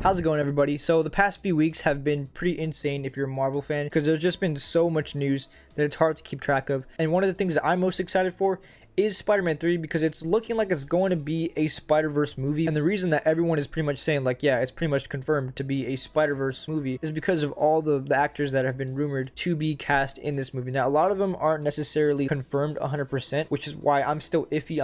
How's it going, everybody? So the past few weeks have been pretty insane if you're a Marvel fan, because there's just been so much news that it's hard to keep track of. And one of the things that I'm most excited for is Spider-Man 3, because it's looking like it's going to be a Spider-Verse movie. And the reason that everyone is pretty much saying, like, yeah, it's pretty much confirmed to be a Spider-Verse movie is because of all the actors that have been rumored to be cast in this movie. Now, a lot of them aren't necessarily confirmed 100%, which is why I'm still iffy.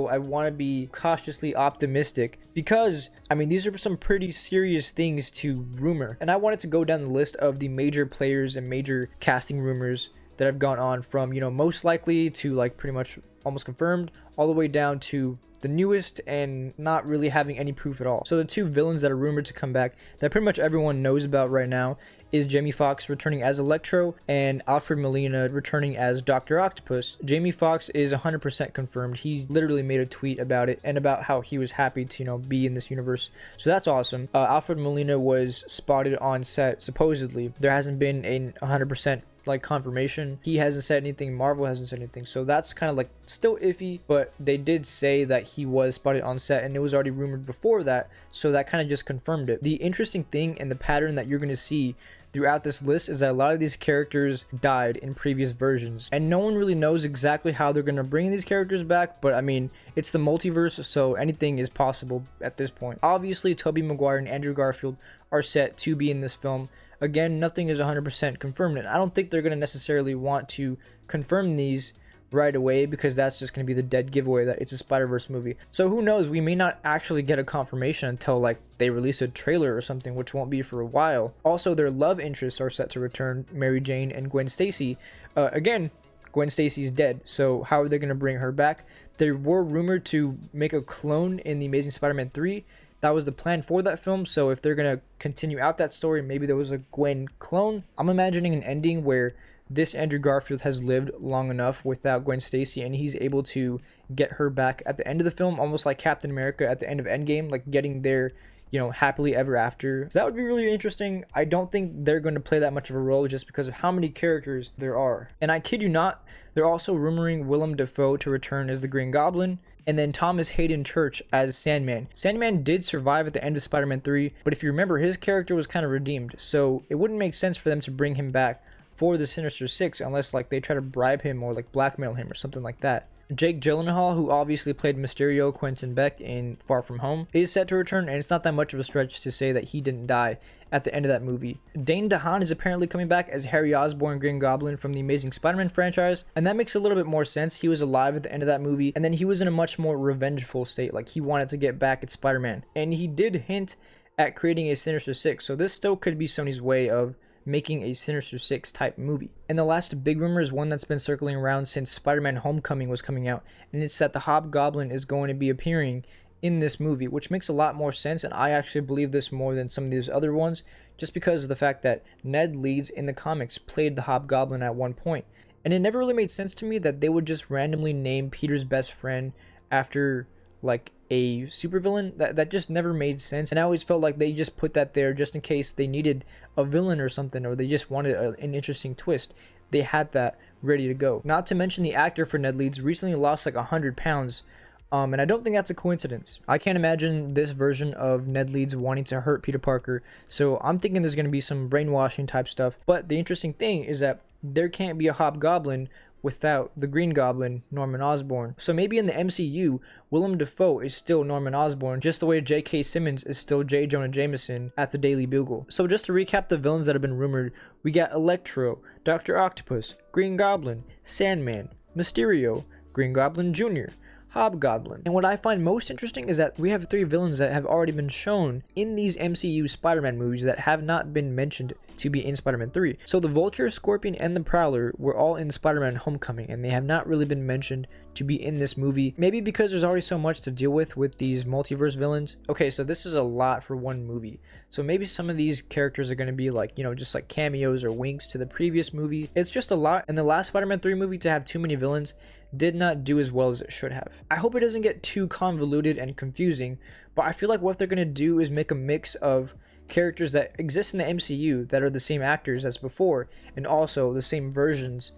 I want to be cautiously optimistic, because I mean, these are some pretty serious things to rumor. And I wanted to go down the list of the major players and major casting rumors that have gone on, from, you know, most likely to like pretty much almost confirmed, all the way down to the newest and not really having any proof at all. So the two villains that are rumored to come back that pretty much everyone knows about right now is Jamie Foxx returning as Electro and Alfred Molina returning as Dr. Octopus. Jamie Foxx is 100% confirmed. He literally made a tweet about it and about how he was happy to, you know, be in this universe. So that's awesome. Alfred Molina was spotted on set, supposedly. There hasn't been a 100% like confirmation. He hasn't said anything, Marvel hasn't said anything, so that's kind of like still iffy, but they did say that he was spotted on set and it was already rumored before that, so that kind of just confirmed it. The interesting thing and the pattern that you're going to see throughout this list is that a lot of these characters died in previous versions, and no one really knows exactly how they're going to bring these characters back. But I mean, it's the multiverse, so anything is possible at this point. Obviously, Tobey Maguire and Andrew Garfield are set to be in this film. Again, nothing is 100% confirmed, and I don't think they're going to necessarily want to confirm these right away, because that's just going to be the dead giveaway that it's a Spider-Verse movie. So who knows, we may not actually get a confirmation until like they release a trailer or something, which won't be for a while. Also, their love interests are set to return, Mary Jane and Gwen Stacy. Again, Gwen Stacy's dead, so how are they going to bring her back? They were rumored to make a clone in The Amazing Spider-Man 3. That was the plan for that film, so if they're going to continue out that story, maybe there was a Gwen clone. I'm imagining an ending where this Andrew Garfield has lived long enough without Gwen Stacy, and he's able to get her back at the end of the film, almost like Captain America at the end of Endgame, like getting there, you know, happily ever after. So that would be really interesting. I don't think they're going to play that much of a role just because of how many characters there are. And I kid you not, they're also rumoring Widdem Dafoe to return as the Green Goblin, and then Thomas Hayden Church as Sandman. Sandman did survive at the end of Spider-Man 3, but if you remember, his character was kind of redeemed, so it wouldn't make sense for them to bring him back for the Sinister Six unless like they try to bribe him or like blackmail him or something like that. Jake Gyllenhaal, who obviously played Mysterio Quentin Beck in Far From Home, is set to return, and it's not that much of a stretch to say that he didn't die at the end of that movie. Dane DeHaan is apparently coming back as Harry Osborn Green Goblin from the Amazing Spider-Man franchise, and that makes a little bit more sense. He was alive at the end of that movie, and then he was in a much more revengeful state, like he wanted to get back at Spider-Man, and he did hint at creating a Sinister Six, so this still could be Sony's way of making a Sinister Six type movie. And the last big rumor is one that's been circling around since Spider-Man Homecoming was coming out, and it's that the Hobgoblin is going to be appearing in this movie, which makes a lot more sense, and I actually believe this more than some of these other ones, just because of the fact that Ned Leeds in the comics played the Hobgoblin at one point, and it never really made sense to me that they would just randomly name Peter's best friend after like a supervillain. That just never made sense, and I always felt like they just put that there just in case they needed a villain or something, or they just wanted an interesting twist. They had that ready to go. Not to mention the actor for Ned Leeds recently lost like 100 pounds, and I don't think that's a coincidence. I can't imagine this version of Ned Leeds wanting to hurt Peter Parker, so I'm thinking there's going to be some brainwashing type stuff. But the interesting thing is that there can't be a Hobgoblin without the Green Goblin, Norman Osborn. So maybe in the MCU, Widdem Dafoe is still Norman Osborn, just the way J.K. Simmons is still J. Jonah Jameson at the Daily Bugle. So just to recap the villains that have been rumored, we got Electro, Dr. Octopus, Green Goblin, Sandman, Mysterio, Green Goblin Jr., Hobgoblin. And what I find most interesting is that we have 3 villains that have already been shown in these MCU Spider-Man movies that have not been mentioned to be in Spider-Man 3. So the Vulture, Scorpion, and the Prowler were all in Spider-Man Homecoming, and they have not really been mentioned to be in this movie. Maybe because there's already so much to deal with these multiverse villains. Okay, so this is a lot for one movie. So maybe some of these characters are going to be like, you know, just like cameos or winks to the previous movie. It's just a lot. And the last Spider-Man 3 movie, to have too many villains, did not do as well as it should have. I hope it doesn't get too convoluted and confusing, but I feel like what they're going to do is make a mix of characters that exist in the MCU that are the same actors as before, and also the same versions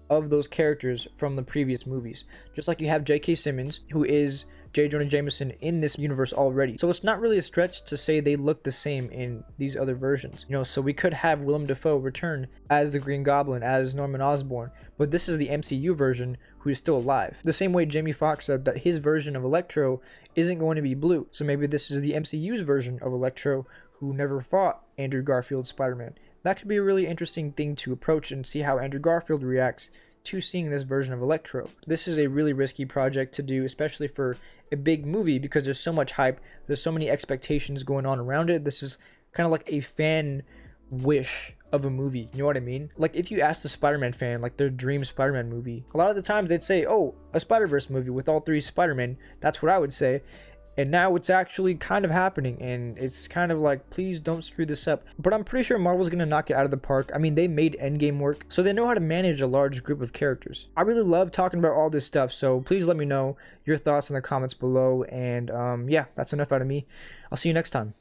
of those characters from the previous movies. Just like you have J.K. Simmons, who is J. Jonah Jameson in this universe already. So it's not really a stretch to say they look the same in these other versions. You know, so we could have Widdem Dafoe return as the Green Goblin, as Norman Osborn, but this is the MCU version who is still alive. The same way Jamie Foxx said that his version of Electro isn't going to be blue. So maybe this is the MCU's version of Electro who never fought Andrew Garfield's Spider-Man. That could be a really interesting thing to approach and see how Andrew Garfield reacts to seeing this version of Electro. This is a really risky project to do, especially for a big movie, because there's so much hype, there's so many expectations going on around it. This is kind of like a fan wish of a movie, you know what I mean? Like if you ask the Spider-Man fan like their dream Spider-Man movie, a lot of the times they'd say, oh, a SpiderVerse movie with all 3 Spider-Men. That's what I would say. And now it's actually kind of happening, and it's kind of like, please don't screw this up. But I'm pretty sure Marvel's gonna knock it out of the park. I mean, they made Endgame work, so they know how to manage a large group of characters. I really love talking about all this stuff, so please let me know your thoughts in the comments below. And yeah, that's enough out of me. I'll see you next time.